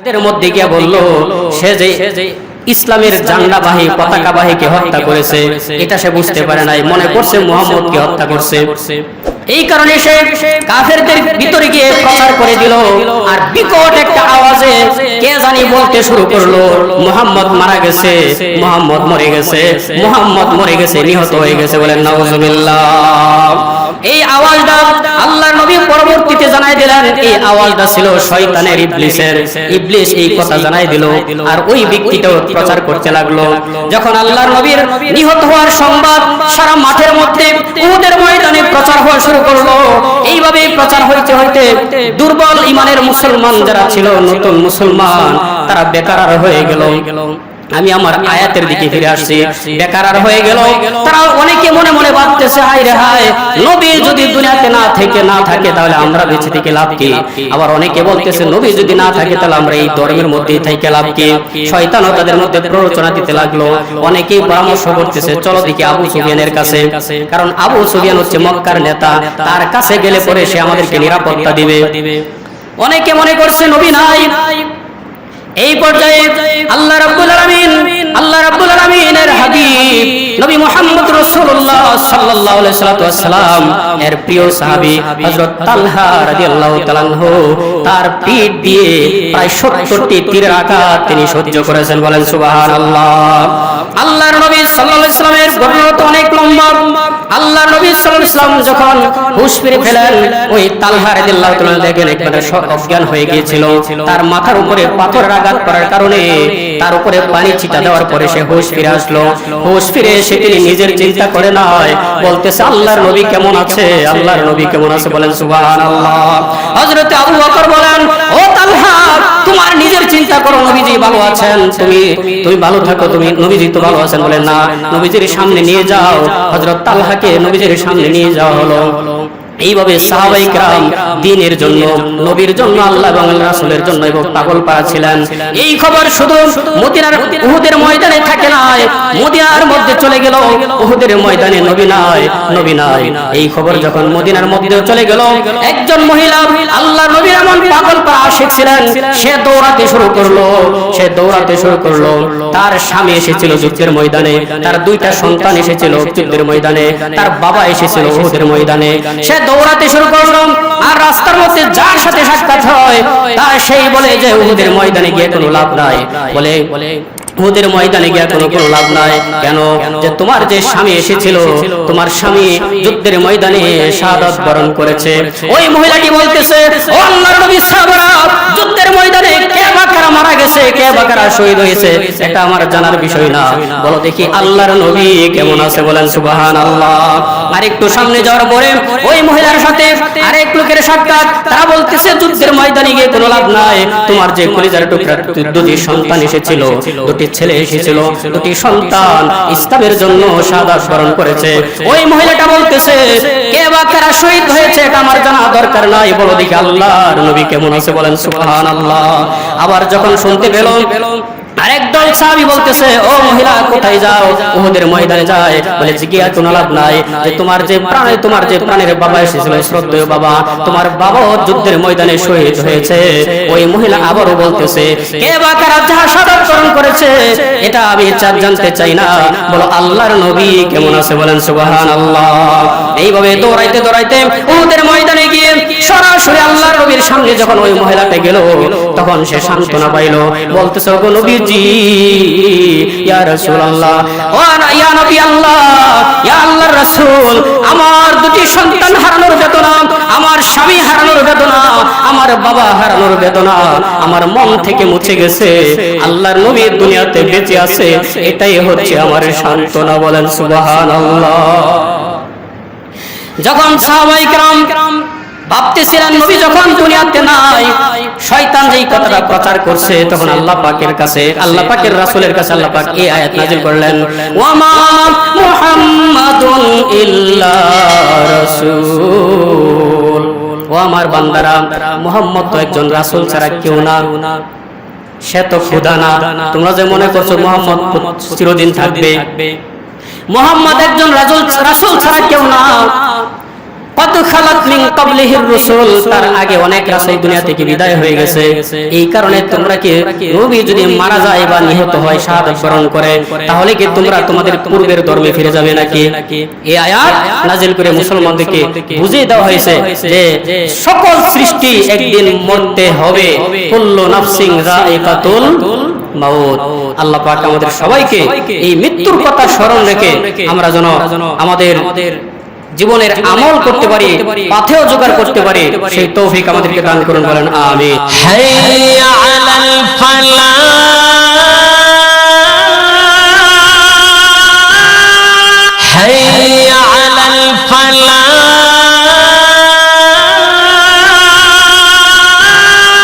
এদের মধ্যে গিয়ে বলল সে যে ইসলামের ঝান্ডাবাহী পতাকাবাহীকে হত্যা করেছে এটা সে বুঝতে পারে নাই, মনে করছে মুহাম্মদকে হত্যা করছে। এই কারণে সে কাফেরদের ভিতরে গিয়ে প্রচার করে দিল। আর বিকট একটা আওয়াজে কে জানি বলতে শুরু করলো, মুহাম্মদ মারা গেছে, মুহাম্মদ মরে গেছে, মুহাম্মদ মরে গেছে, নিহত হয়ে গেছে। বলেন নাউজুবিল্লাহ। এই আওয়াজটা আল্লাহর নবী পরবর্তীতে জানাই দিলেন এই আওয়াজটা ছিল শয়তানের, ইবলিসের। ইবলিস এই কথা জানাই দিল আর ওই ব্যক্তিটাও প্রচার করতে লাগলো। যখন আল্লাহর নবীর নিহত হওয়ার সংবাদ সারা মাঠের মধ্যে উহুদের ময়দানে প্রচার হওয়া শুরু করলো, এইভাবে প্রচার হইতে হইতে দুর্বল ইমানের মুসলমান যারা ছিল, নতুন মুসলমান, তারা বেকার হয়ে গেল। আমি আমার আয়াতের দিকে ফিরে আসছি। বেকার হয়ে গেল তারা। অনেকে মনে মনে ভাবতেছে, হায় রে হায়, নবী যদি দুনিয়াতে না থাকে তাহলে আমরা বেঁচে থেকে লাভ কি? আবার অনেকে বলতেছে, নবী যদি না থাকে তাহলে আমরা এই ধর্মের মধ্যেই থেকে লাভ কি? শয়তানও তাদের মধ্যে প্ররোচনা দিতে লাগলো। অনেকেই পরামর্শ করতেছে, চলো দেখি আবু সুফিয়ানের কাছে, কারণ আবু সুফিয়ান হচ্ছে মক্কার নেতা, তার কাছে গেলে পরে সে আমাদেরকে নিরাপত্তা দিবে। অনেকে মনে করছে নবী নাই। এই পর্যায়ে আল্লাহ রাব্বুল আলামিনের হাবিব নবী মুহাম্মদ রাসূলুল্লাহ সাল্লাল্লাহু আলাইহি ওয়াসাল্লাম এর প্রিয় সাহাবী হযরত তালহা রাদিয়াল্লাহু তাআলা আনহু তার পিঠ দিয়ে প্রায় 70টি তীরের আঘাত তিনি সহ্য করেছেন। বলেন সুবহানাল্লাহ। আল্লাহর নবী সাল্লাল্লাহু আলাইহি ওয়াসাল্লামের বর্ণনা তো অনেক লম্বা। আল্লাহর নবী সাল্লাল্লাহু আলাইহি ওয়াসাল্লাম যখন হুঁশ ফিরে পেলেন, ওই তালহা রাদিয়াল্লাহু তাআলা দেখেন একবারে অজ্ঞান হয়ে গিয়েছিল। তার মাথার উপরে পাথরের আঘাত করার কারণে তার উপরে পানি ছিটা দেওয়ার পরে সে হুঁশ ফিরে আসলো। হুঁশ ফিরে এসে তিনি নিজের চিন্তা করে নাই, বলতেছে আল্লাহর নবী কেমন আছে, আল্লাহর নবী কেমন আছে। বলেন সুবহানাল্লাহ। হযরত আবু বকর বলেন, ও তালহা, তোমার নিজের চিন্তা করো, নবীজি ভালো আছেন, তুমি ভালো থাকো, তুমি নবীজি তো ভালো আছেন। বলেন না, নবীজির সামনে নিয়ে যাও। হযরত তালহাকে নবীজির সামনে নিয়ে যাওয়া হলো। এইভাবে সাহাবায়ে কেরাম দ্বীনের জন্য, নবীর জন্য, আল্লাহ এবং রাসূলের জন্য এবং পাগল পাড়া ছিলেন। এই খবর শুধু মদিনার উহুদের ময়দানে থাকে নাই, মদিনার মধ্যে চলে গেল। উহুদের ময়দানে নবী নাই। এই খবর যখন মদিনার মধ্যে চলে গেল, একজন মহিলা আল্লাহর নবীর এমন পাগল পাড়া আশিক ছিলেন, সে দৌড়াতে শুরু করলো। তার স্বামী এসেছিল যুদ্ধের ময়দানে, তার দুইটা সন্তান এসেছিল যুদ্ধের ময়দানে, তার বাবা এসেছিল উহুদের ময়দানে। সে দৌড়াতে শুরু করলো আর রাস্তার মধ্যে যার সাথে সাক্ষাৎ হয় তার সেই বলে যে উহুদের ময়দানে গিয়ে কোনো লাভ নাই। বলে উহুদের ময়দানে গিয়ে কোনো লাভ নাই। কেন? যে তোমার যে স্বামী এসেছিল, তোমার স্বামী যুদ্ধের ময়দানে শাহাদাত বরণ করেছে। ওই মহিলাটি বলতেছে, ও আল্লাহর নবী সাহাবারা, যুদ্ধের ময়দানে কে বা কারা মারা গেছে, কে বা কারা শহীদ হয়েছে, এটা আমার জানার বিষয় না। বলো দেখি আল্লাহর নবী কেমন আছে। বলেন সুবহানাল্লাহ। আর একটু সামনে যাওয়ার পরে ওই মহিলার সাথে আরেক লোকের সাক্ষাৎ। তারা বলতেছে, যুদ্ধের ময়দানে গিয়ে কোনো লাভ নাই, তোমার যে কলিজার টুকরা দুটি সন্তান এসেছিল, দুটি ছেলে এসেছিল, দুটি সন্তান ইসলামের জন্য শাহাদাত বরণ করেছে। ওই মহিলাটা বলতেছে, কে বা কারা শহীদ হয়েছে এটা আমার জানা দরকার নাই, বলো দেখি আল্লাহর নবী কেমন আছে। বলেন সুবহানাল্লাহ। আবার যখন শুনতে পেল আরেকদল সাহাবী বলতেছে, ও মহিলা কোথায় যাও? উহুদের ময়দানে যায়। বলে জিজ্ঞাসা কোনো লাভ নাই, যে তোমার যে প্রাণের বাবা এসেছিল, শ্রদ্ধেয় বাবা, তোমার বাবাও যুদ্ধের ময়দানে শহীদ হয়েছে। ওই মহিলা আবারও বলতেছে, কে বা কারা শাহাদাত বরণ করেছে এটা আমি জানতে চাই না, বলো আল্লাহর নবী কেমন আছে। বলেন সুবহানাল্লাহ। এইভাবে দৌড়াইতে উহুদের ময়দানে গিয়ে সরাসরি আল্লাহর নবীর সামনে যখন ওই মহিলাটা গেল, তখন সে সান্ত্বনা পাইল। বলতেছে, ওগো নবীজি, ইয়া রাসূলুল্লাহ, ও ইয়া নবী আল্লাহ, ইয়া আল্লাহর রাসূল, আমার দুটি সন্তান হারানোর বেদনা, আমার স্বামী হারানোর বেদনা, আমার বাবা হারানোর বেদনা আমার মন থেকে মুছে গেছে। আল্লাহর নবী দুনিয়াতে বেঁচে আছে, এটাই হচ্ছে আমার সান্ত্বনা। বলেন সুবহানাল্লাহ। যখন সাহাবায়ে কেরাম ভাবতেছিলেন নবী যখন দুনিয়াতে নাই, শয়তান যেই কথাটা প্রচার করছে, তখন আল্লাহ পাকের কাছে, আল্লাহ পাকের রাসূলের কাছে আল্লাহ পাক এই আয়াত নাযিল করলেন, ওয়া মা মুহাম্মাদুন ইল্লা রাসূল। ও আমার বান্দারা, মুহাম্মদ তো একজন রাসূল ছাড়া কেউ না, সে তো খোদা না। তোমরা যে মনে করছো মুহাম্মদ চিরদিন থাকবে, মুহাম্মদ একজন রাসূল ছাড়া কেউ না। কদ খালাত মিন ক্বাবলিহির রাসূল, তার আগে অনেক রাসূল দুনিয়া থেকে বিদায় হয়ে গেছে। এই কারণে তোমরা কি নবী যদি মারা যায় বা নিহত হয়, শাহাদাত বরণ করে, তাহলে কি তোমরা তোমাদের পূর্বের ধর্মে ফিরে যাবে নাকি? এই আয়াত নাযিল করে মুসলমানদেরকে বুঝিয়ে দেওয়া হয়েছে যে সকল সৃষ্টি একদিন মরতে হবে। কুল্লু নাফসিন যায়িকাতুল মাউত। আল্লাহ পাক আমাদের সবাইকে এই মৃত্যুর কথা স্মরণ রেখে আমরা যেন আমাদের জীবনের আমল করতে পারি, পাথেও জোগাড় করতে পারি, সেই তৌফিক আমাদেরকে দান করুন, বলেন আমিন। হাইয়া আলাল ফালাহ, হাইয়া আলাল ফালাহ।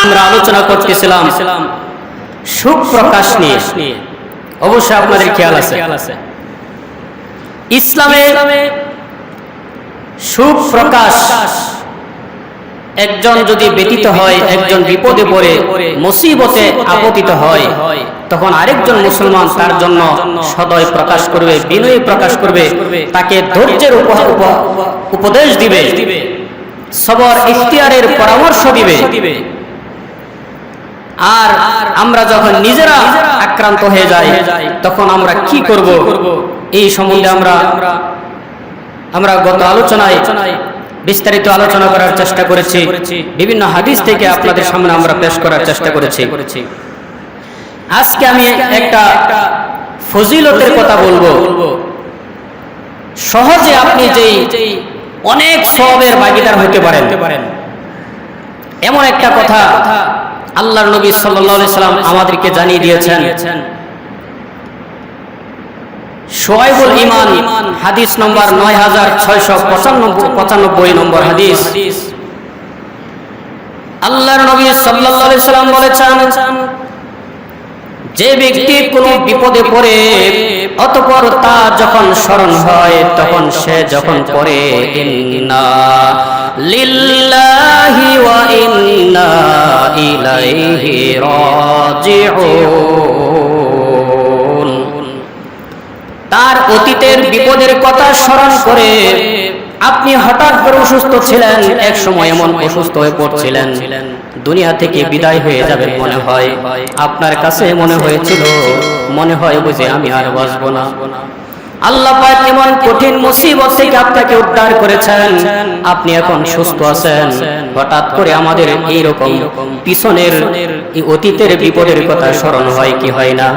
আমরা আলোচনা করতেছিলাম সুখ প্রকাশ নিয়ে। অবশ্যই আপনাদের খেয়াল আছে ইসলামে সুখ প্রকাশ, একজন যদি ব্যতীত হয়, একজন বিপদে পড়ে মুসিবতে আপতিত হয়, তখন আরেকজন মুসলমান তার জন্য সদয় প্রকাশ করবে, বিনয় প্রকাশ করবে, তাকে ধৈর্যের উপদেশ দিবে, সবর ইখতিয়ারের পরামর্শ দিবে। আর আমরা যখন নিজেরা আক্রান্ত হয়ে যাই, তখন আমরা কি করব, এই সম্বন্ধে আমরা গত আলোচনায় বিস্তারিত আলোচনা করার চেষ্টা করেছি। বিভিন্ন হাদিস থেকে আপনাদের সামনে আমরা পেশ করার চেষ্টা করেছি। আজকে আমি একটা ফজিলতের কথা বলবো। সহজে আপনি যেই অনেক সওয়াবের ভাগীদার হতে পারেন, এমন একটা কথা আল্লাহর নবী সাল্লাল্লাহু আলাইহি সাল্লাম আমাদেরকে জানিয়ে দিয়েছেন। শুআয়বুল ঈমান হাদিস নম্বর 9695 নম্বর হাদিস। আল্লাহর নবী সাল্লাল্লাহু আলাইহি সাল্লাম বলেছেন, যে ব্যক্তি কোনো বিপদে পড়ে অতঃপর তা যখন স্মরণ হয়, তখন সে যখন পড়ে ইন্না লিল্লাহি ওয়া ইন্না ইলাইহি রাজিউন, তার অতীতের বিপদের কথা স্মরণ করে, আপনি হঠাৎ করে অসুস্থ ছিলেন, এক সময় এমন অসুস্থ হয়ে পড়ছিলেন, দুনিয়া থেকে বিদায় হয়ে যাবেন মনে হয়, আপনার কাছে মনে হয়েছিল, মনে হয় বুঝে আমি আর বাঁচব না। আল্লাহ পাক এমন কঠিন মুসিবত থেকে আপনাকে উদ্ধার করেছেন, আপনি এখন সুস্থ আছেন। হঠাৎ করে আমাদের এইরকম পিছনের এই অতীতের বিপদের কথা স্মরণ হয় কি হয় না?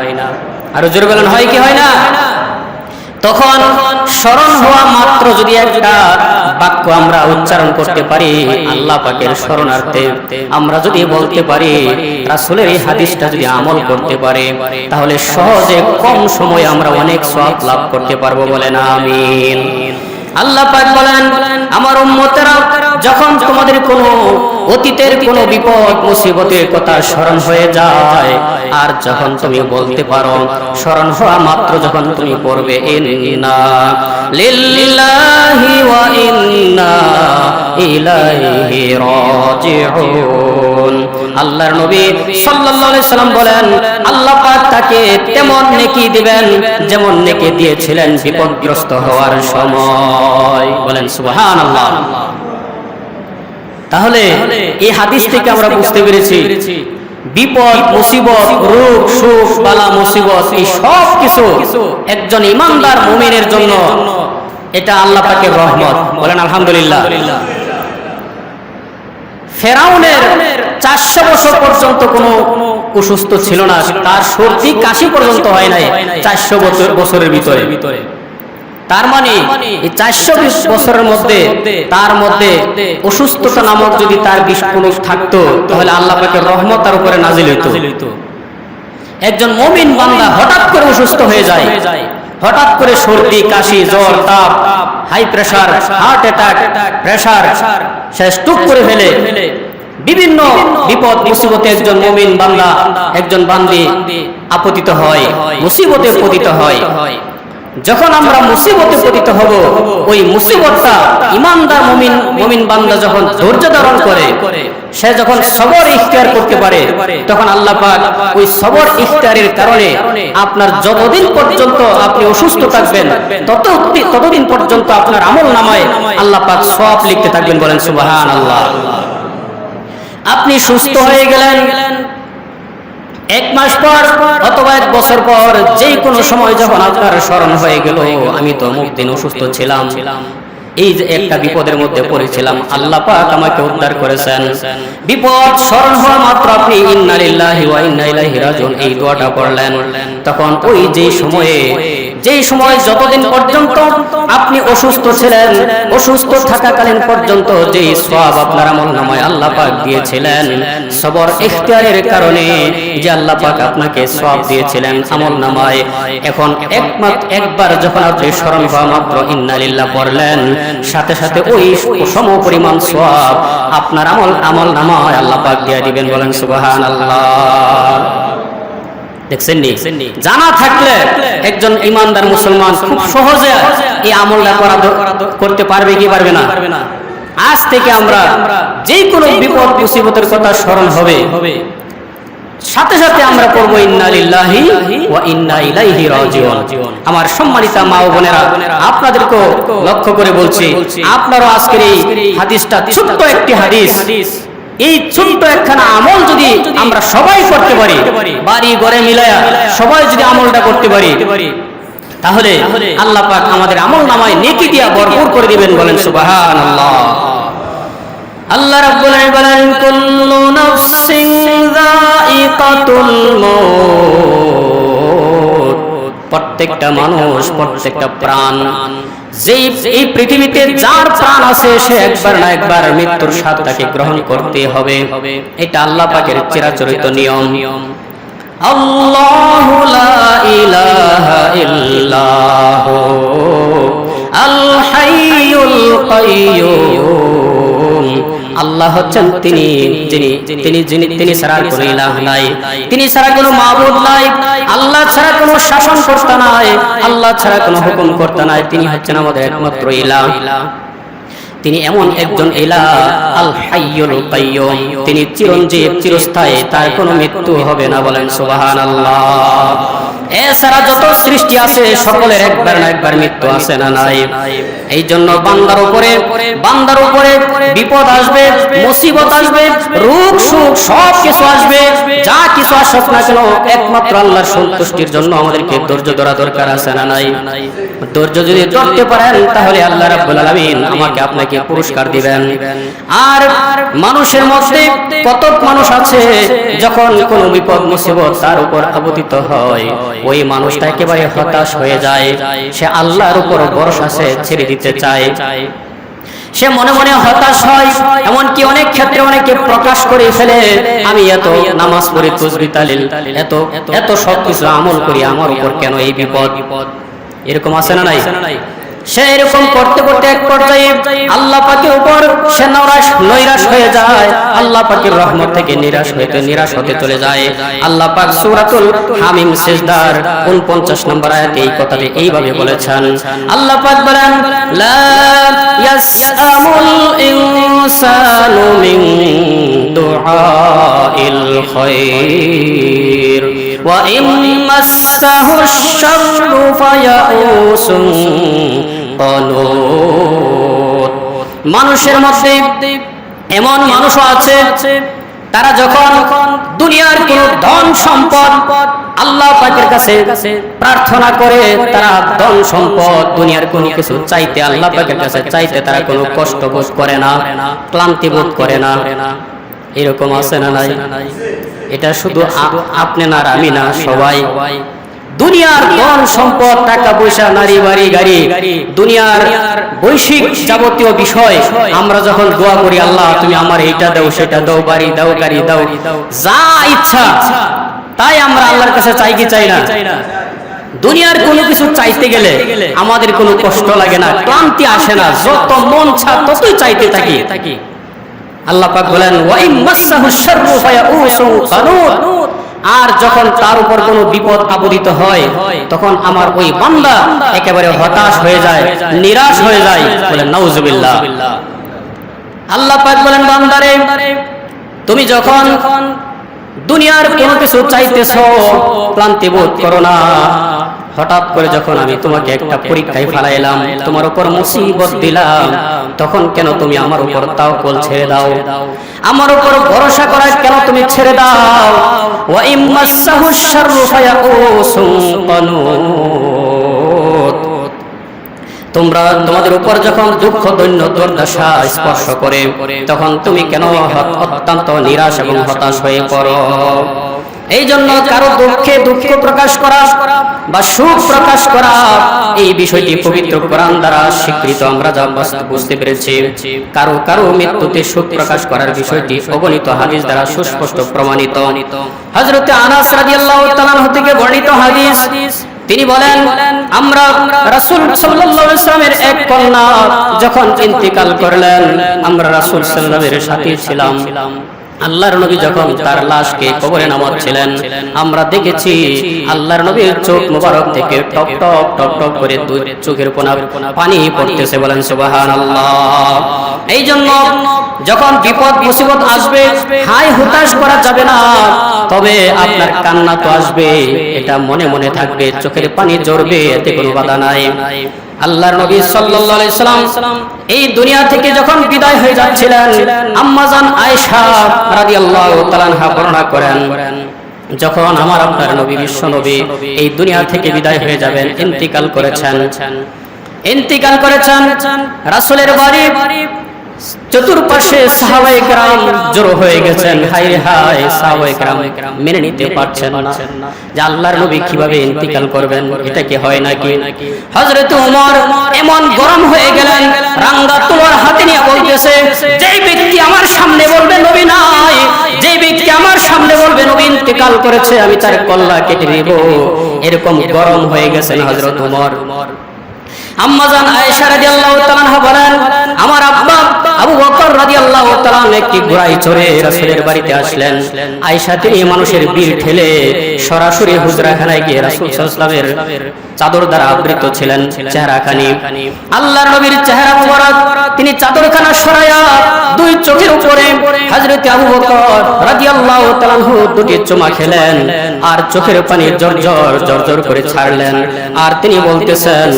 আরো জোরে বলেন, হয় কি হয় না? তখন স্মরণ হওয়া মাত্র যদি একটা বাক্য আমরা উচ্চারণ করতে পারি, আল্লাহ পাকের শরণার্থে আমরা যদি বলতে পারি, রাসূলের এই হাদিসটা যদি আমল করতে পারি, তাহলে সহজে কম সময়ে আমরা অনেক সওয়াব লাভ করতে পারবো, বলেন আমিন। আল্লাহ পাক বলেন, আমার উম্মতেরা, যখন তোমাদের কোনো অতীতের কোনো বিপদ মুসিবতের কথা স্মরণ হয়ে যায়, আর যখন তুমি বলতে পারো, স্মরণ হওয়া মাত্র যখন তুমি পড়বে ইন্না লিল্লাহি ওয়া ইন্না ইলাইহি রাজিউন, আল্লাহর নবী সাল্লাল্লাহু আলাইহি সাল্লাম বলেন, আল্লাহ পাক তাকে তেমন নেকি দিবেন যেমন নেকি দিয়েছিলেন বিপদগ্রস্ত হওয়ার সময়, বলেন সুবহানাল্লাহ। তাহলে এই হাদিস থেকে আমরা বুঝতে পেরেছি, বিপদ মুসিবত, রোগ সুখ বালা মুসিবত, এই সব কিছু একজন ঈমানদার মুমিনের জন্য এটা আল্লাহ পাকের রহমত, বলেন আলহামদুলিল্লাহ। ফেরাউনের 400 বছর পর্যন্ত কোনো অসুস্থ ছিল না, তার সর্দি কাশি পর্যন্ত হয় নাই 400 বছরের ভিতরে। তার মানে এই 420 বছরের মধ্যে তার মধ্যে অসুস্থতা নামক যদি তার বিষ কোনো থাকতো, তাহলে আল্লাহ পাকের রহমত তার উপরে নাজিল হতো। একজন মুমিন বান্দা হঠাৎ করে অসুস্থ হয়ে যায়, হঠাৎ করে সর্দি কাশি জ্বর তাপ high pressure heart attack pressure সে স্ট্রোক করে ফেলে, বিভিন্ন বিপদ মুসিবতে একজন মুমিন বান্দা একজন বান্দি আপতিত হয়, মুসিবতে পতিত হয়। যখন আমরা মুসিবতে পতিত হব, ওই মুসিবতটা ইমানদার মুমিন বান্দা যখন ধৈর্য ধারণ করে, সে যখন সবর ইখতিয়ার করতে পারে, তখন আল্লাহ পাক ওই সবর ইখতিয়ারের কারণে আপনার যতদিন পর্যন্ত আপনি অসুস্থ থাকবেন ততদিন পর্যন্ত আপনার আমল নামায় আল্লাহ পাক সওয়াব লিখতে থাকবেন। বলেন সুবহানাল্লাহ। আপনি সুস্থ হয়ে গেলেন, 1 মাস পর অথবা 1 বছর পর যে কোনো সময় যখন আপনার স্মরণ হয়ে গেল, আমি তো অমুক দিন অসুস্থ ছিলাম, এই যে একটা বিপদের মধ্যে পড়েছিলাম, আল্লাহ পাক আমাকে উদ্ধার করেছেন। বিপদ স্মরণ হওয়া মাত্র আপনি ইন্না লিল্লাহি ওয়া ইন্না ইলাইহি রাজিউন এই দোয়াটা পড়লেন, তখন ওই যেই সময় যতদিন পর্যন্ত আপনি অসুস্থ ছিলেন, অসুস্থ থাকাকালীন পর্যন্ত যেই সওয়াব আপনার আমলনামায় আল্লাহ পাক দিয়েছিলেন, সবর ইখতিয়ারের কারণে যে আল্লাহ পাক আপনাকে সওয়াব দিয়েছিলেন আমলনামায়, এখন একবার যখন আপনি স্মরণ হওয়া মাত্র ইন্না লিল্লাহ পড়লেন, সাথে সাথে ওই সমপরিমাণ সওয়াব আপনার আমলনামায় আল্লাহ পাক দিয়ে দিবেন। বলেন সুবহানাল্লাহ। দেখছেন নি? জানা থাকলে একজন ইমানদার মুসলমান খুব সহজে এই আমলটা করতে পারবে কি পারবে না? আজ থেকে আমরা যে কোনো বিপদ মুসিবতের কথা স্মরণ হবে, সাথে সাথে আমরা পড়বো ইন্না লিল্লাহি ওয়া ইন্না ইলাইহি রাজিউন। আমার সম্মানিত মা ও বোনেরা, আপনাদেরকে লক্ষ্য করে বলছি, আপনারও আজকের এই হাদিসটা ছোট্ট একটি হাদিস, এই ছোট্ট একখানা আমল যদি আমরা সবাই করতে পারি, বাড়ি ঘরে মিলায়া সবাই যদি আমলটা করতে পারি, তাহলে আল্লাহ পাক আমাদের আমল নামায় নেকি দিয়া ভরপুর করে দিবেন। বলেন সুবহানাল্লাহ। আল্লাহ রাব্বুল আলামিন বলেন, কুল্লু নাফসিন যায়িকাতুল মাউত। প্রত্যেকটা মানুষ, প্রত্যেকটা প্রাণ, যেই এই পৃথিবীতে যার প্রাণ আছে, সে একবার না একবার মৃত্যুর স্বাদ তাকে গ্রহণ করতে হবে। এটা আল্লাহ পাকের চিরাচরিত নিয়ম। আল্লাহু লা ইলাহা ইল্লাহু আল হাইয়ুল কাইয়্যুম। আল্লাহ হচ্ছেন তিনি ছাড়া কোনো ইলাহ নাই, তিনি ছাড়া কোনো মাবুদ নাই, আল্লাহ ছাড়া কোনো শাসন কর্তা নাই, আল্লাহ ছাড়া কোনো হুকুম কর্তা নাই। তিনি হচ্ছেন আমাদের একমাত্র ইলাহ। তিনি এমন একজন ইলাহ, আল হাইয়ুল কাইয়্যুম, তিনি চিরঞ্জীব, চিরস্থায়ী, তার কোনো মৃত্যু হবে না। বলেন সুবহানাল্লাহ। এছাড়া যত সৃষ্টি আছে সকলের একবার না একবার মৃত্যু আছে না নাই? এই জন্য বান্দার উপরে বিপদ আসবে, মুসিবত আসবে, রোগ সুখ সব কিছু আসবে, যা কিছু আসুক না কেন একমাত্র আল্লাহর সন্তুষ্টির জন্য আমাদেরকে ধৈর্য ধরা দরকার আছে না নাই? ধৈর্য যদি ধরতে পারেন তাহলে আল্লাহ রাব্বুল আলামিন আমাকে আপনাকে পুরস্কার দিবেন। আর মানুষের মধ্যে কত মানুষ আছে, যখন কোনো বিপদ মুসিবত তার উপর আপতিত হয়, ওই মানুষটা একেবারে হতাশ হয়ে যায়, সে আল্লাহর উপর ভরসা ছেড়ে দিতে চায়, সে মনে মনে হতাশ হয়। এমনকি অনেক ক্ষেত্রে অনেকে প্রকাশ করে ফেলে, আমি এত নামাজ পড়ি, তাসবিহ তাহলিল, এত সব কিছু আমল করি, আমার উপর কেন এই বিপদ? এরকম আছে না নাই? সে এরকম করতে করতে এক পর্যায়ে আল্লাহ পাকের উপর সে নৈরাশ হয়ে যায়, আল্লাহ পাকের রহমত থেকে নিরাশ হতে চলে যায়। আল্লাহ পাক সূরাতুল হামিম সিজদার 49 নম্বর আয়াতে এই কথাটি এইভাবে বলেছেন। আল্লাহ পাক বলেন, লা ইয়াসআমুল ইনসানু মিন দুআইল খায়র ওয়া ইন মাসসাহুশ শাররু ফায়াউসুন কানুত। মানুষের মধ্যে এমন মানুষও আছে, তারা যখন দুনিয়ার কোন ধন সম্পদ আল্লাহ পাকের কাছে প্রার্থনা করে, তারা ধন সম্পদ দুনিয়ার কোনো কিছু চাইতে, আল্লাহ পাকের কাছে চাইতে তারা কোনো কষ্ট বোধ করে না, ক্লান্তি বোধ করে না। এরকম আছে না নাই? এটা শুধু আপনি না, আমি না, সবাই। দুনিয়ার ধন সম্পদ, টাকা পয়সা, নারী বাড়ি গাড়ি, দুনিয়ার বৈশ্বিক যাবতীয় বিষয় আমরা যখন দোয়া করি, আল্লাহ তুমি আমার এইটা দাও, সেটা দাও, বাড়ি দাও, গাড়ি দাও, যা ইচ্ছা তাই আমরা আল্লাহর কাছে চাই কি চাই না? দুনিয়ার কোনো কিছু চাইতে গেলে আমাদের কোনো কষ্ট লাগে না, ক্লান্তি আসে না, যত মন চা ততই চাইতে থাকি। আল্লাহ পাক বলেন, ওয়া ইন মাসসাহুশ শাররু ফায়াউসুন কানুত। আর যখন তার উপর কোনো বিপদ আপতিত হয় তখন আমার ওই বান্দা একেবারে হতাশ হয়ে যায়, নিরাশ হয়ে যায়। বলেন নাউজুবিল্লাহ। আল্লাহ পাক বলেন, বান্দারে তুমি যখন দুনিয়ার কোনো কিছু চাইতেছো ক্লান্তি বোধ করো না। হঠাৎ করে যখন আমি তোমাকে একটা পরীক্ষায় ফেলাইলাম, তোমার উপর মুসিবত দিলাম, তখন কেন তুমি আমার উপর তাওয়াক্কুল ছেড়ে দাও? আমার উপর ভরসা করা কেন তুমি ছেড়ে দাও? ওয়া ইম্মাসাহুশ শাররু ফায়াকুসুন কানুত। তোমরা তোমাদের উপর যখন দুঃখ দৈন্য দুর্দশা স্পর্শ করে তখন তুমি কেন অত্যন্ত নিরাশ এবং হতাশ হয়ে পড়ো? এই জন্য কারো দুঃখে দুঃখ প্রকাশ করা বা সুখ প্রকাশ করা, এই বিষয়টি পবিত্র কোরআন দ্বারা স্বীকৃত। আমরা যা বুঝতে পেরেছি, কারো কারো মৃত্যুতে সুখ প্রকাশ করার বিষয়টি অগণিত হাদিস দ্বারা সুস্পষ্ট প্রমাণিত। হযরত আনাস রাদিয়াল্লাহু তাআলা থেকে বর্ণিত হাদিস, তিনি বলেন, আমরা রাসূল সাল্লাল্লাহু আলাইহি ওয়াসাল্লামের এক কন্যা যখন ইন্তিকাল করলেন, আমরা রাসূল সাল্লাল্লাহু আলাইহি ওয়াসাল্লামের সাথে ছিলাম। আল্লাহর নবী যখন তার লাশকে কবরে নামাচ্ছিলেন, আমরা দেখেছি আল্লাহর নবীর চোখ মোবারক থেকে টপ টপ টপ টপ করে দুই চোখের কোনা পানি পড়তেছে। বলেন সুবহানাল্লাহ। এই জন্য যখন বিপদ মুসিবত আসবে, হাই হতাশ করা যাবে না, তবে আপনার কান্না তো আসবে, এটা মনে মনে থাকবে, চোখের পানি ঝরবে, এতে কোনো বাধা নাই। আল্লাহর নবী সাল্লাল্লাহু আলাইহি সাল্লাম এই দুনিয়া থেকে যখন বিদায় হয়ে যাচ্ছিলেন, আম্মা জান আয়েশা রাদিয়াল্লাহু তাআলা আনহা বর্ণনা করেন, যখন আমার আপনার নবী বিশ্ব নবী এই দুনিয়া থেকে বিদায় হয়ে যাবেন, ইন্তিকাল করেছেন, রাসূলের বাড়ি চতুর্পাশে সাহাবায়ে কেরাম জড়ো হয়ে গেছেন। হায় হায়, সাহাবায়ে কেরাম মেনে নিতে পারছেন না যে আল্লাহর নবী কিভাবে ইন্তিকাল করবেন, এটা কি হয় নাকি? হযরত ওমর এমন গরম হয়ে গেলেন, রাঙ্গা তলোয়ার হাতে নিয়ে বলতেছে, যেই ব্যক্তি আমার সামনে বলবে নবী নাই, যেই ব্যক্তি আমার সামনে বলবে নবী ইন্তিকাল করেছে, আমি তার কল্লা কেটে দেব। এরকম গরম হয়ে গেছেন হযরত ওমর। আম্মা জান আয়েশা রাদিয়াল্লাহু তাআলা আনহা বলেন, আমার আব্বা আবু বকর রাদিয়াল্লাহু তাআলা আনহু একটি ঘোড়ায় চড়ে রাসূলের বাড়িতে আসলেন। আয়েশা তিনি মানুষের ভিড় ঠেলে সরাসরি হুজরাখানায় গিয়ে রাসূল সাল্লাল্লাহু আলাইহি ওয়াসাল্লামের চাদর দ্বারা আবৃত ছিলেন চেহারাখানি। আল্লাহর নবীর চেহারা মুবারক তিনি চাদরখানা সরায়া দুই চোখের উপরে হযরত আবু বকর রাদিয়াল্লাহু তাআলা আনহু দুটি চুমা খেলেন, আর চোখের পানি জর্জর করে ছাড়লেন। আর তিনি বলতেছেন,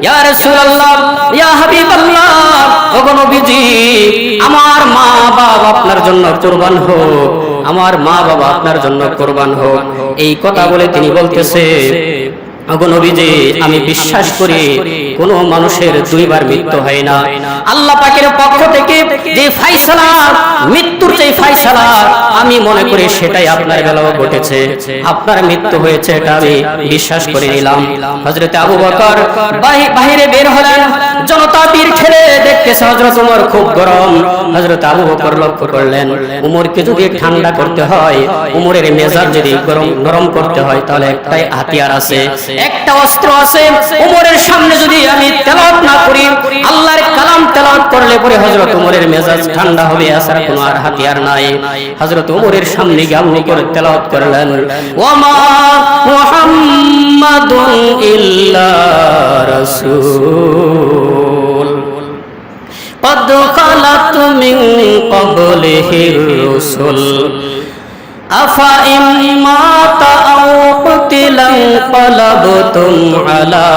ইয়া রাসূলুল্লাহ, ইয়া হাবিবাল্লাহ, ওগো নবীজি, আমার মা বাবা আপনার জন্য কুরবান হোক, আমার মা বাবা আপনার জন্য কুরবান হোক। এই কথা বলে তিনি বলতেছে, ওগো নবীজি, আমি বিশ্বাস করি কোন মানুষের দুইবার মৃত্যু হয় না। আল্লাহ পাকের পক্ষ থেকে যে ফয়সালা, মৃত্যুর যে ফয়সালা, আমি মনে করি সেটাই আপনার বেলাও ঘটেছে। আপনার মৃত্যু হয়েছে এটা আমি বিশ্বাস করে নিলাম। হযরত আবু বকর বাইরে বের হলেন, জনতা ভিড় ঠেলে দেখতেছে হযরত ওমর খুব গরম। হযরত আবু বকর লক্ষ্য করলেন, ওমরকে যদি ঠান্ডা করতে হয়, ওমরের মেজাজ যদি নরম করতে হয়, তাহলে একটাই হাতিয়ার আছে, একটা অস্ত্র আছে। ওমরের সামনে যদি আমি তেলাওয়াত না করি, আল্লাহর কালাম তেলাওয়াত করলে পরে হযরত ওমরের মেজাজ ঠান্ডা হবে, এছাড়া কোনো আর হাতিয়ার নাই। হযরত ওমরের সামনে গিয়ে আবু বকর তেলাওয়াত করলেন, ওয়ামা মুহাম্মাদুন ইল্লা রাসূল قد خلت من قبله الرسل أفإن مات أو قتل انقلبتم على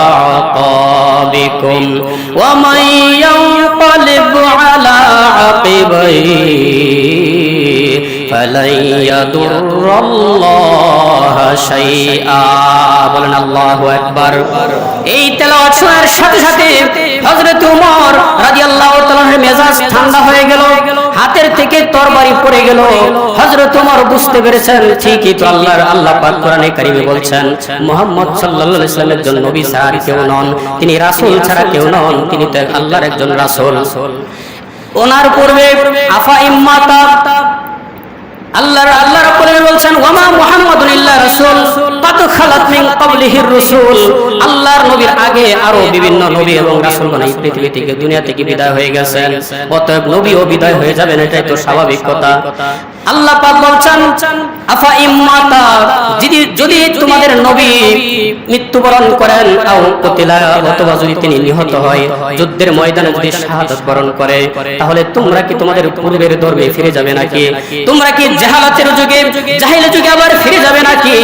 أعقابكم ومن ينقلب على عقبيه فلن يضر الله شيئا। বলেন আল্লাহু আকবার। এই তেলাওয়াত শোনার সাথে সাথে হযরত ওমর রাদিয়াল্লাহু তাআলার মেজাজ ঠান্ডা হয়ে গেল, হাতের থেকে তরবারি পড়ে গেল। হযরত ওমর বুঝতে পেরেছেন, ঠিকই তো আল্লাহ পাক কোরআনে কারিমে বলছেন, মুহাম্মদ সাল্লাল্লাহু আলাইহি ওয়াসাল্লাম একজন নবী ছাড়া কেউ নন, তিনি রাসূল ছাড়া কেউ নন, তিনি তো আল্লাহর একজন রাসূল। ওনার পূর্বে আফা ইম্মাতা আল্লাহ রাব্বুল আলামিন বলছেন, ওয়ামা মুহাম্মাদুন ইল্লা রাসূল কদ খালাত মিন ক্বাবলিহির রাসূল, আল্লাহর নবীর আগে আগে আরো বিভিন্ন নবী এবং রাসূলগণ এই পৃথিবী থেকে দুনিয়া থেকে বিদায় হয়ে গেছেন, অতএব নবীও বিদায় হয়ে যাবেন, এটাই তো স্বাভাবিক কথা। আল্লাহ পাক বলছেন আফা ইম্মাতা, যদি তোমাদের নবী মৃত্যুবরণ করেন, আও কুতিলা, অথবা যদি তিনি নিহত হয়, যুদ্ধের ময়দানে যদি শাহাদাত বরণ করে, তাহলে তোমরা কি তোমাদের পূর্বের ধর্মে ফিরে যাবে নাকি? তোমরা কি জাহালাতের যুগে, জাহিলি যুগে আবার ফিরে যাবে নাকি?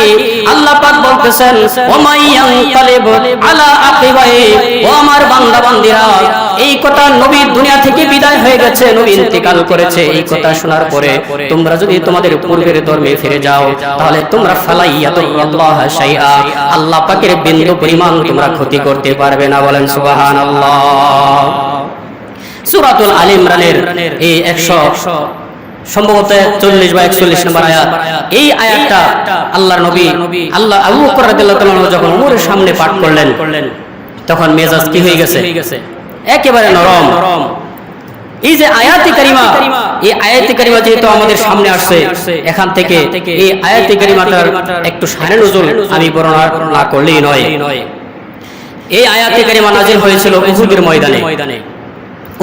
আল্লাহ পাক বলতেছেন ওয়ামাইয়ানকালিব আলা আকিবাই, ও আমার বান্দা বান্দীরা, এই কথা নবী দুনিয়া থেকে বিদায় হয়ে গেছে, নবী ইন্তেকাল করেছে, এই কথা শোনার পরে তোমরা যদি তোমাদের পূর্বের ধর্মে ফিরে যাও, তাহলে তোমরা ফালাইয়াতুল্লাহ শাইআ, আল্লাহ পাকের বিন্দু পরিমাণ তোমরা ক্ষতি করতে পারবে না। বলেন সুবহানাল্লাহ। সূরাতুল আল ইমরানের এই 100 সম্ভবত 40 বা 41 নম্বর আয়াত, এই আয়াতটা আল্লাহর নবী আল্লাহ আবু বকর রাদিয়াল্লাহু তাআলা যখন ওমরের সামনে পাঠ করলেন, তখন মেজাজ কি হয়ে গেছে? একেবারে নরম। এই যে আয়াতে কারিমা, এই আয়াতে কারিমা যেহেতু আমাদের সামনে আসছে, এখান থেকে এই আয়াতে কারিমাটার একটু শানে নজুল আমি বর্ণনা না করলেই নয়। এই আয়াতে কারিমা নাযিল হয়েছিল উহুদের ময়দানে,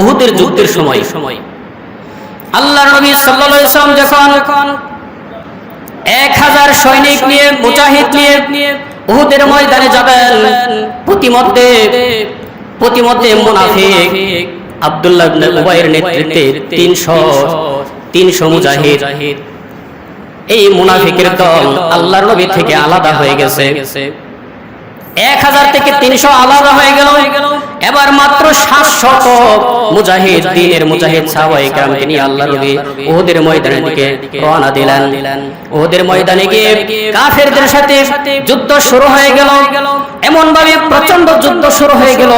উহুদের যুদ্ধের সময়। আল্লাহর নবী সাল্লাল্লাহু আলাইহি ওয়াসাল্লাম যখন 1000 সৈনিক নিয়ে, মুজাহিদ নিয়ে উহুদের ময়দানে যাবেন, প্রতিমধ্যে মুনাফিক আব্দুল্লাহ ইবনে উবাইয়ের নেতৃত্বে 300 মুজাহিদ, এই মুনাফিকের দল আল্লাহর নবী থেকে আলাদা হয়ে গেছে। 1000 থেকে 300 আলাদা হয়ে গেল। এবার মাত্র 700 মুজাহিদ, দ্বীনের মুজাহিদ সাহাবায়ে কেরামকে নিয়ে আল্লাহর নবী উহুদের ময়দানের দিকে রওনা দিলেন। উহুদের ময়দানে গিয়ে কাফেরদের সাথে যুদ্ধ শুরু হয়ে গেল। এমন ভাবে প্রচন্ড যুদ্ধ শুরু হয়ে গেল,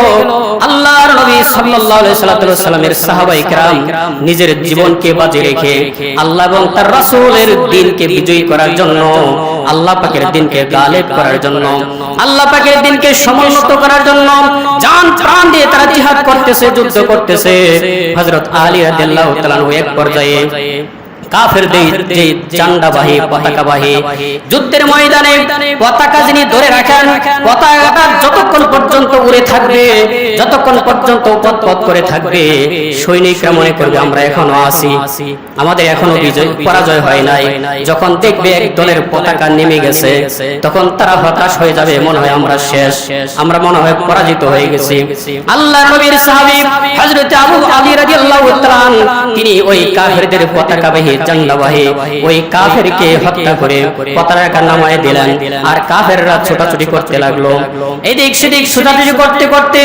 আল্লাহর নবী সাল্লাল্লাহু আলাইহি সাল্লামের সাহাবায়ে কেরাম নিজের জীবনকে বাজি রেখে আল্লাহ এবং তার রাসূলের দ্বীনকে বিজয়ী করার জন্য, আল্লাহ পাকের দ্বীনকে গালেব করার জন্য, আল্লাহ পাকের দ্বীনকে সমুন্নত করার জন্য জান প্রাণ দিয়ে তারা জিহাদ করতেছে, যুদ্ধ করতেছে। হযরত আলী রাদিয়াল্লাহু তাআলা এক পর্যায়ে কাফেরদের যে ঝান্ডাবাহী, পতাকাবাহী, যুদ্ধের ময়দানে পতাকা যিনি ধরে রাখেন, পতাকাটা যতক্ষণ পর্যন্ত উড়ে থাকবে, যতক্ষণ পর্যন্ত পথ করে থাকবে, সৈনিকরা মনে করবে আমরা এখনো আছি, আমাদের এখনো পরাজয় হয় নাই। যখন দেখবে এক দলের পতাকা নেমে গেছে, তখন তারা হতাশ হয়ে যাবে, মনে হয় আমরা শেষ, আমরা মনে হয় পরাজিত হয়ে গেছি। আল্লাহর নবীর সাহাবী হযরত আবু আলী রাদিয়াল্লাহু তাআলা তিনি ওই কাফেরদের পতাকাবাহী, ঝান্ডাবাহী ওই কাফেরকে হত্যা করে পতাকা নামায় দিলেন। আর কাফেররা ছোটাছুটি করতে লাগলো, এদিক সেদিক ছোটাছুটি করতে করতে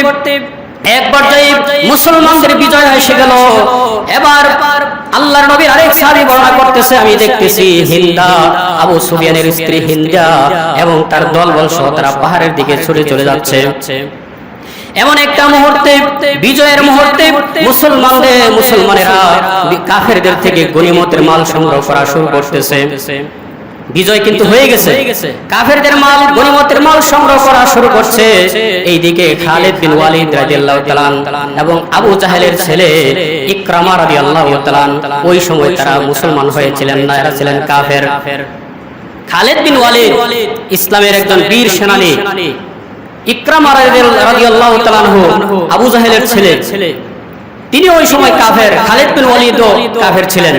এক পর্যায়ে মুসলমানদের বিজয় এসে গেল। এবার আল্লাহর নবীর আরেক সাহাবী বর্ণনা করতেছে, আমি দেখতেছি হিন্দা, আবু সুফিয়ানের স্ত্রী হিন্দা এবং তার দলবল সহ তারা পাহাড়ের দিকে ছুটে চলে যাচ্ছে। এমন একটা মুহূর্তে, বিজয়ের মুহূর্তে মুসলমানেরা কাফেরদের থেকে গনিমতের মাল সংগ্রহ করা শুরু করতেছে। বিজয় কিন্তু হয়ে গেছে, কাফেরদের মাল, গনিমতের মাল সংগ্রহ করা শুরু করছে। এইদিকে খালিদ বিন ওয়ালিদ রাদিয়াল্লাহু তাআলা এবং আবু জাহেলের ছেলে ইকরামা রাদিয়াল্লাহু তাআলা ওই সময় তারা মুসলমান হয়েছিলেন না, এরা ছিলেন কাফের। খালিদ বিন ওয়ালিদ ইসলামের একজন বীর সেনানী, ইকরামা রাদিয়াল্লাহু তাআলা আবু জাহেলের ছেলে, তিনি ওই সময় কাফের, খালিদ বিন ওয়ালিদও কাফের ছিলেন।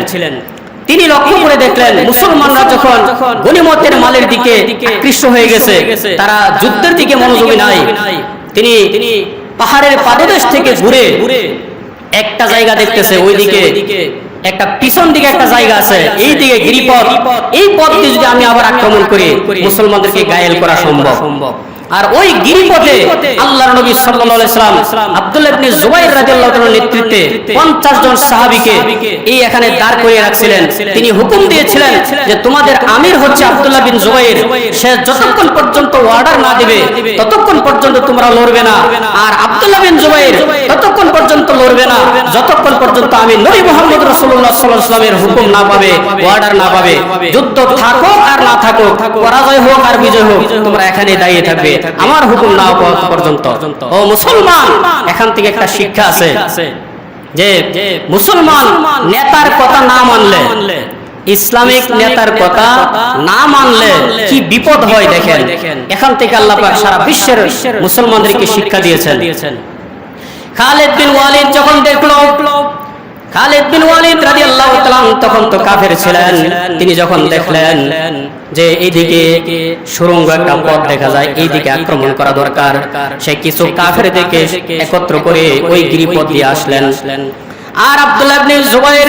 তিনি লক্ষ্য করে দেখলেন মুসলমানরা যখন গনিমতের মালের দিকে আকৃষ্ট হয়ে গেছে, তারা যুদ্ধের দিকে মনোযোগী নাই। তিনি পাহাড়ের পাদদেশ থেকে ঘুরে একটা জায়গা দেখতেছে, ওইদিকে একটা পিছন দিকে একটা জায়গা আছে, এই দিকে গিরিপথ, এই পথ দিয়ে যদি আমি আবার আক্রমণ করি মুসলমানদেরকে ঘায়েল করা সম্ভব। আর ওই গিরিপথে আল্লাহর নবী সাল্লাল্লাহু আলাইহি সাল্লাম আব্দুল্লাহ ইবনে জুবাইর রাদিয়াল্লাহু তাআলার নেতৃত্বে 50 জন সাহাবীকে এই এখানে দাঁড় করিয়ে রাখছিলেন। তিনি হুকুম দিয়েছিলেন যে তোমাদের আমির হচ্ছে আব্দুল্লাহ বিন জুবাইর, সে যতক্ষণ পর্যন্ত অর্ডার না দেবে ততক্ষণ পর্যন্ত তোমরা লড়বে না, আর আব্দুল্লাহ বিন জুবাইর ততক্ষণ পর্যন্ত লড়বে না যতক্ষণ পর্যন্ত আমি নবী মুহাম্মদ রাসূলুল্লাহ সাল্লাল্লাহু আলাইহি ওয়াসাল্লামের হুকুম না পাবে, অর্ডার না পাবে। যুদ্ধ থাকুক আর না থাকুক, পরাজয় হোক আর বিজয় হোক, তোমরা এখানে দাঁড়িয়ে থাকবে আমার হুকুম না পাওয়া পর্যন্ত। ও মুসলমান, এখান থেকে একটা শিক্ষা আছে যে মুসলমান নেতার কথা না মানলে, ইসলামিক নেতার কথা না মানলে কি বিপদ হয় দেখেন। এখান থেকে আল্লাহ পাক সারা বিশ্বের মুসলমানদেরকে শিক্ষা দিয়েছেন। খালিদ বিন ওয়ালিদ যখন দেখলো, খালিদ বিন ওয়ালিদ রাদিয়াল্লাহু তাআলা তখন তো কাফের ছিলেন, তিনি যখন দেখলেন যে এইদিকে সুড়ঙ্গ একটা পথ দেখা যায়, এইদিকে আক্রমণ করা দরকার, সে কিছু কাফেরদেরকে একত্র করে ওই গিরিপথ দিয়ে আসলেন। আর আব্দুল্লাহ ইবনে জুবাইর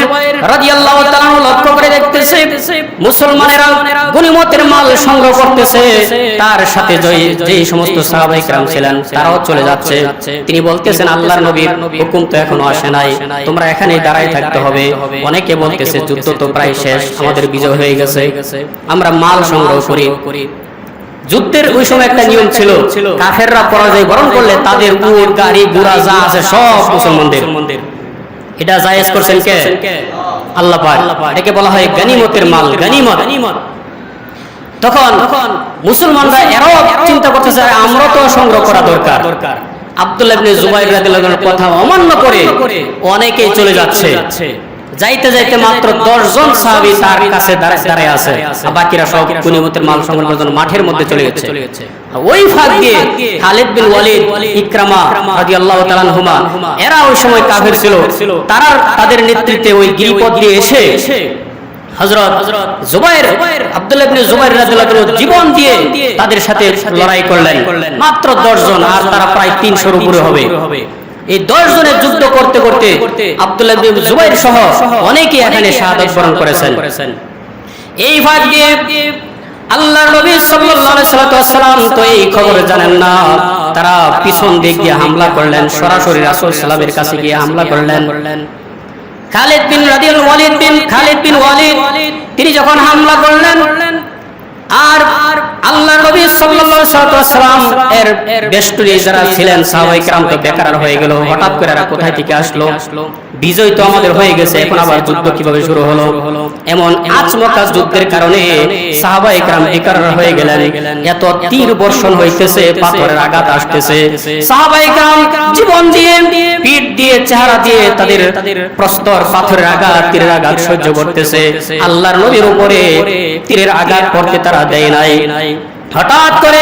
রাদিয়াল্লাহু তাআলা লক্ষ্য করে দেখতেছে মুসলমানেরা গনিমতের মাল সংগ্রহ করতেছে, তার সাথে যে সমস্ত সাহাবায়ে কেরাম ছিলেন তারাও চলে যাচ্ছে। তিনি বলতেছেন আল্লাহর নবীর হুকুম তো এখনো আসে নাই, তোমরা এখানেই দাঁড়ায় থাকতে হবে। অনেকে বলতেছে যুদ্ধ তো প্রায় শেষ, আমাদের বিজয় হয়ে গেছে, আমরা মাল সংগ্রহ করি। যুদ্ধের ওই সময় একটা নিয়ম ছিল, কাফেররা পরাজয় বরণ করলে তাদের উট গাড়ি ঘোড়া যা আছে সব মুসলমানদের। এটা জায়েজ করছেন কে? আল্লাহ পাক। এটাকে বলা হয় গনিমতের মাল, গনিমত। তখন মুসলমানরা এরাও চিন্তা করতেছে আমরা তো সংগ্রহ করা দরকার। আব্দুল্লাহ ইবনে জুবাইর রাদিয়াল্লাহু আনহু কথা অমান্য করে অনেকেই চলে যাচ্ছে। যাইতে যাইতে মাত্র 10 জন সাহাবী তার কাছে দাঁড়ায় আছে, বাকিরা সব গনিমতের মাল সংগ্রহ করার জন্য মাঠের মধ্যে চলে গেছে। ওই ফাঁক দিয়ে খালিদ বিন ওয়ালিদ, ইকরামা রাদিয়াল্লাহু তাআলা আনহুমা, এরা ওই সময় কাফের ছিল, তারা তাদের নেতৃত্বে ওই গিরিপথ দিয়ে এসে হযরত জুবাইর, আব্দুল্লাহ ইবনে জুবাইর রাদিয়াল্লাহু তাআলা জীবন দিয়ে তাদের সাথে লড়াই করলেন। মাত্র 10 জন, আর তারা প্রায় 300 এর উপরে হবে। এই 10 জনের যুদ্ধ করতে করতে আব্দুল্লাহ ইবনে জুবাইর সহ অনেকেই এখানে শাহাদাত বরণ করেছেন। এই ফাঁক দিয়ে আল্লাহর নবী সাল্লাল্লাহু আলাইহি ওয়াসাল্লাম তো এই খবর জানেন না, তারা পিছন দিক দিয়ে হামলা করলেন, সরাসরি রাসূল সাল্লাল্লাহু আলাইহি কাছে গিয়ে হামলা করলেন। খালিদ বিন খালিদ বিন ওয়ালিদ তিনি যখন হামলা করলেন, আর আল্লাহর নবী সাল্লাল্লাহু আলাইহি ওয়াসাল্লাম এর বেষ্টনী যারা ছিলেন সাহাবায়ে কেরাম তো বেকার হয়ে গেল। হঠাৎ করে এরা কোথায় থেকে আসলো? বিজয় তো আমাদের হয়ে গেছে, এখন আবার যুদ্ধ কিভাবে শুরু হলো? এমন আচমকা যুদ্ধের কারণে সাহাবায়ে কেরাম বেকার হয়ে গেলেন। এত তীর বর্ষণ হইতেছে, পাথরের আঘাত আসতেছে, সাহাবায়ে কেরাম জীবন দিয়ে, পিঠ দিয়ে, চেহারা দিয়ে তাদের প্রস্তর পাথরের আঘাত, তীরের আঘাত সহ্য করতেছে। আল্লাহর নবীর উপরে তীরের আঘাত পড়তে তারা দেয় নাই। হঠাৎ করে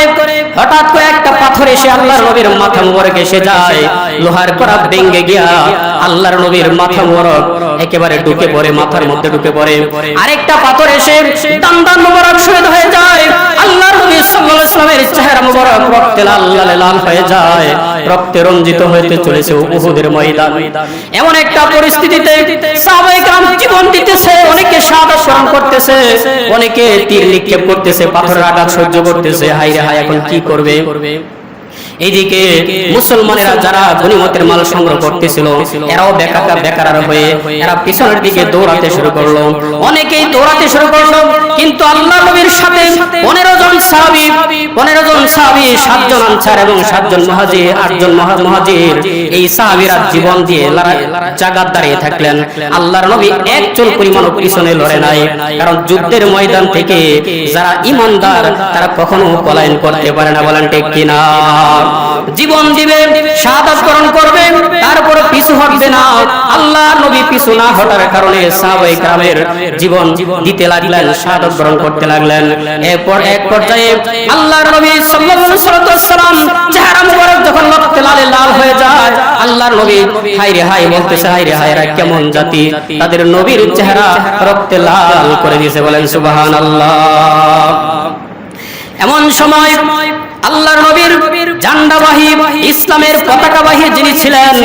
একটা পাথর এসে আল্লাহর নবীর মাথা মোবারক এসে যায়, লোহার কড়া ভেঙে গিয়া আল্লাহর নবীর মাথা মোবারক একেবারে ঢুকে পড়ে, মাথার মধ্যে ঢুকে পড়ে। আরেকটা পাথর এসে দান্দান মোবারক শহীদ হয়ে যায়। আল্লাহর নবী সাল্লাল্লাহু আলাইহি ওয়াসাল্লামের চেহারা মোবারক রক্তে লাল হয়ে যায়, রক্তে রঞ্জিত হতে চলেছে উহুদের ময়দান। এমন একটা পরিস্থিতিতে সাহাবায়ে কেরাম জীবন দিতেছে, অনেকে শাহাদাত বরণ করতেছে, অনেকে তীর নিক্ষেপ করতেছে, পাথরের আঘাত সহ্য করতেছে। হায় রে হায়, এখন কি করবে? এইদিকে মুসলমানেরা যারা গনিমতের মাল সংগ্রহ করতেছিল এরাও বেকার হয়ে এরা পিছনের দিকে দৌড়াতে শুরু করলো। অনেকেই দৌড়াতে শুরু করলো, কিন্তু আল্লাহর নবীর সাথে 15 জন সাহাবী, 7 জন আনসার এবং 7 জন মুহাজির, 8 জন মুহাজির, এই সাহাবীরা জীবন দিয়ে জায়গা দাঁড়িয়ে থাকলেন। আল্লাহর নবী এক চুল পরিমাণ পিছনে লড়ে নাই, কারণ যুদ্ধের ময়দান থেকে যারা ঈমানদার তারা কখনো পলায়ন করতে পারে না। বলেন ঠিক কিনা? জীবন দিবে, শাহাদাত বরণ করবে, তারপর পিছু হটবে না। আল্লাহর নবী পিছু না হটার কারণে সাহাবায়ে কেরামের জীবন দিতে লাগলেন, শাহাদাত বরণ করতে লাগলেন। এরপর এক পর্যায়ে আল্লাহর নবী সাল্লাল্লাহু আলাইহি ওয়াসাল্লাম চেহারা মোবারক যখন রক্তে লাল হয়ে যায়, আল্লাহর নবী হায় রে হায় বলতেছে, হায় রে হায়, এরা কেমন জাতি, তাদের নবীর চেহারা রক্তে লাল করে দিয়েছে। বলেন সুবহানাল্লাহ। এমন সময় আল্লাহর নবীর ঝান্ডাবাহী, ইসলামের পতাকাবাহী যিনি ছিলেন,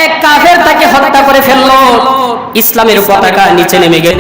এক কাফের তাকে হত্যা করে ফেললো। ইসলামের পতাকা নিচে নেমে গেল।